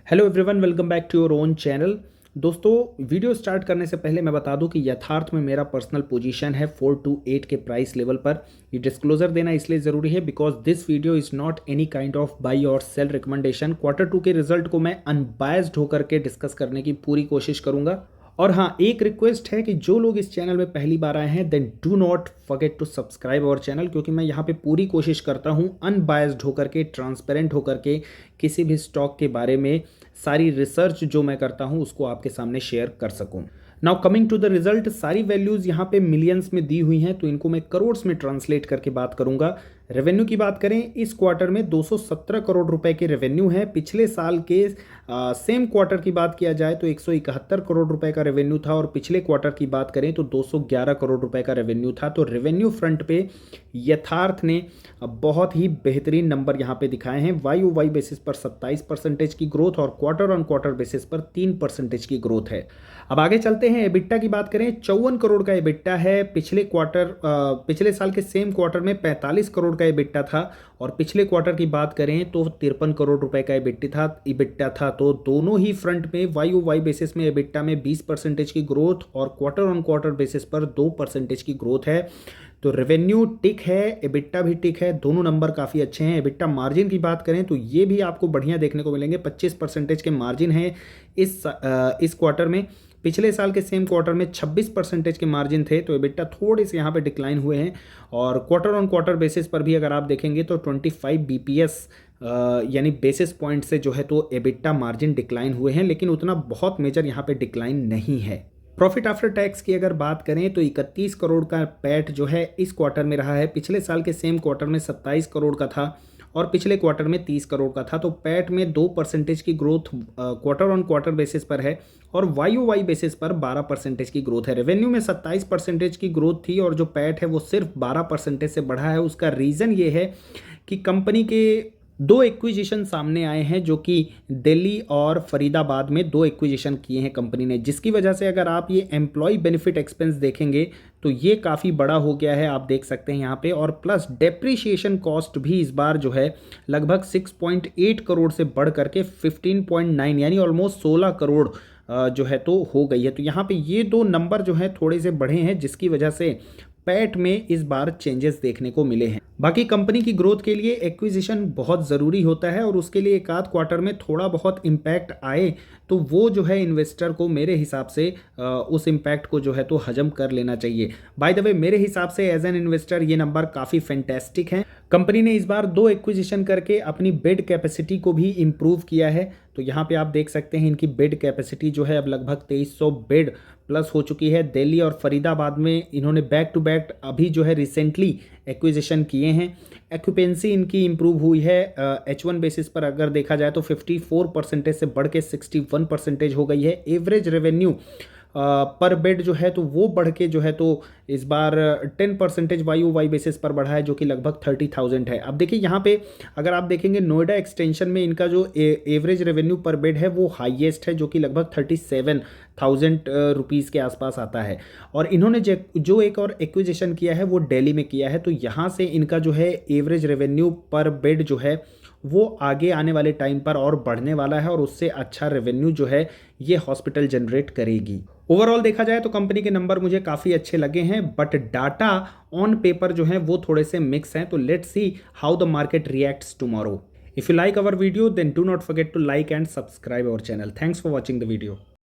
Hello everyone, welcome back to your own channel. दोस्तों, video start करने से पहले मैं बता दूं कि यथार्थ में मेरा पर्सनल पोजीशन है 428 के प्राइस लेवल पर। ये डिस्क्लोजर देना इसलिए ज़रूरी है because this video is not any kind of by और सेल रिकमेंडेशन। Q2 के रिजल्ट को मैं अनबायस्ड होकर के डिस्कस करने की पूरी कोशिश करूंगा। और हाँ, एक रिक्वेस्ट है कि जो लोग इस चैनल में पहली बार आए हैं then do not forget to subscribe our channel, क्योंकि मैं यहाँ पे पूरी कोशिश करता हूँ अनबायस्ड होकर के, ट्रांसपेरेंट होकर के किसी भी स्टॉक के बारे में सारी रिसर्च जो मैं करता हूँ उसको आपके सामने शेयर कर सकूँ। Now coming to the result, सारी वैल्यूज़ यहाँ पे मिलियंस में दी हुई हैं तो इनको मैं करोड़ में ट्रांसलेट करके बात करूँगा। रेवेन्यू की बात करें, इस क्वार्टर में 217 करोड़ रुपए के रेवेन्यू है। पिछले साल के सेम क्वार्टर की बात किया जाए तो 171 करोड़ रुपए का रेवेन्यू था, और पिछले क्वार्टर की बात करें तो 211 करोड़ रुपए का रेवेन्यू था। तो रेवेन्यू फ्रंट पे यथार्थ ने बहुत ही बेहतरीन नंबर यहाँ पे दिखाए हैं। YoY बेसिस पर 27% की ग्रोथ और क्वार्टर ऑन क्वार्टर बेसिस पर 3% की ग्रोथ है। अब आगे चलते हैं, एबिट्टा की बात करें, 54 करोड़ का एबिट्टा है। पिछले साल के सेम क्वार्टर में 45 करोड़ का एबिट्टा था, और पिछले क्वार्टर की बात करें तो 53 करोड़ रुपए का एबिट्टा था। तो दोनों ही फ्रंट में YoY बेसिस में एबिट्टा में 20% की ग्रोथ और क्वार्टर ऑन क्वार्टर बेसिस पर 2% की ग्रोथ है। तो रेवेन्यू टिक है, एबिट्टा भी टिक है, दोनों नंबर काफ़ी अच्छे हैं। एबिट्टा मार्जिन की बात करें तो ये भी आपको बढ़िया देखने को मिलेंगे, 25% के मार्जिन है इस क्वार्टर में। पिछले साल के सेम क्वार्टर में 26% के मार्जिन थे, तो एबिट्टा थोड़े से यहाँ पे डिक्लाइन हुए हैं। और क्वार्टर ऑन क्वार्टर बेसिस पर भी अगर आप देखेंगे तो 25 BPS यानी बेसिस पॉइंट से जो है तो एबिट्टा मार्जिन डिक्लाइन हुए हैं, लेकिन उतना बहुत मेजर यहाँ पे डिक्लाइन नहीं है। प्रॉफिट आफ्टर टैक्स की अगर बात करें तो 31 करोड़ का पैट जो है इस क्वार्टर में रहा है। पिछले साल के सेम क्वार्टर में 27 करोड़ का था, और पिछले क्वार्टर में 30 करोड़ का था। तो पैट में 2% की growth quarter on quarter basis पर है, और YoY बेसिस पर 12% की ग्रोथ है। रेवेन्यू में 27% की ग्रोथ थी, और जो पैट है वो सिर्फ 12% से बढ़ा है। उसका रीज़न ये है कि कंपनी के दो एक्विजिशन सामने आए हैं, जो कि दिल्ली और फरीदाबाद में दो एक्विजिशन किए हैं कंपनी ने, जिसकी वजह से अगर आप ये एम्प्लॉय बेनिफिट एक्सपेंस देखेंगे तो ये काफ़ी बड़ा हो गया है, आप देख सकते हैं यहाँ पे। और प्लस डेप्रिसिएशन कॉस्ट भी इस बार जो है लगभग 6.8 करोड़ से बढ़ करके 15.9 यानी ऑलमोस्ट 16 करोड़ जो है तो हो गई है। तो यहाँ पे ये दो नंबर जो है थोड़े से बढ़े हैं, जिसकी वजह से पैट में इस बार चेंजेस देखने को मिले हैं। बाकी कंपनी की ग्रोथ के लिए एक्विजिशन बहुत ज़रूरी होता है, और उसके लिए एक आध क्वार्टर में थोड़ा बहुत इम्पैक्ट आए तो वो जो है इन्वेस्टर को मेरे हिसाब से उस इम्पैक्ट को जो है तो हजम कर लेना चाहिए। बाय द वे, मेरे हिसाब से एज एन इन्वेस्टर ये नंबर काफ़ी फैंटेस्टिक हैं। कंपनी ने इस बार दो एक्विजिशन करके अपनी बेड कैपेसिटी को भी इम्प्रूव किया है। तो यहाँ पे आप देख सकते हैं इनकी बेड कैपेसिटी जो है अब लगभग 2300 बेड प्लस हो चुकी है। दिल्ली और फरीदाबाद में इन्होंने बैक टू बैक अभी जो है रिसेंटली एक्विजिशन किए हैं। एक्यूपेंसी इनकी इंप्रूव हुई है। H1 बेसिस पर अगर देखा जाए तो 54% से बढ़ के 61% हो गई है। एवरेज रेवेन्यू पर बेड जो है तो वो बढ़ के जो है तो इस बार 10% YoY बेसिस पर बढ़ा है, जो कि लगभग 30,000 है। अब देखिए यहाँ पे अगर आप देखेंगे नोएडा एक्सटेंशन में इनका जो एवरेज रेवेन्यू पर बेड है वो हाईएस्ट है, जो कि लगभग 37,000 रुपीज़ के आसपास आता है। और इन्होंने जो एक और एक्विजिशन किया है वो दिल्ली में किया है, तो यहाँ से इनका जो है एवरेज रेवेन्यू पर बेड जो है वो आगे आने वाले टाइम पर और बढ़ने वाला है, और उससे अच्छा रेवेन्यू जो है ये हॉस्पिटल जनरेट करेगी। ओवरऑल देखा जाए तो कंपनी के नंबर मुझे काफ़ी अच्छे लगे हैं, बट डाटा ऑन पेपर जो है वो थोड़े से मिक्स हैं। तो let's see how the market reacts tomorrow. If you like our video then do not forget to like and subscribe our channel. Thanks for watching the video.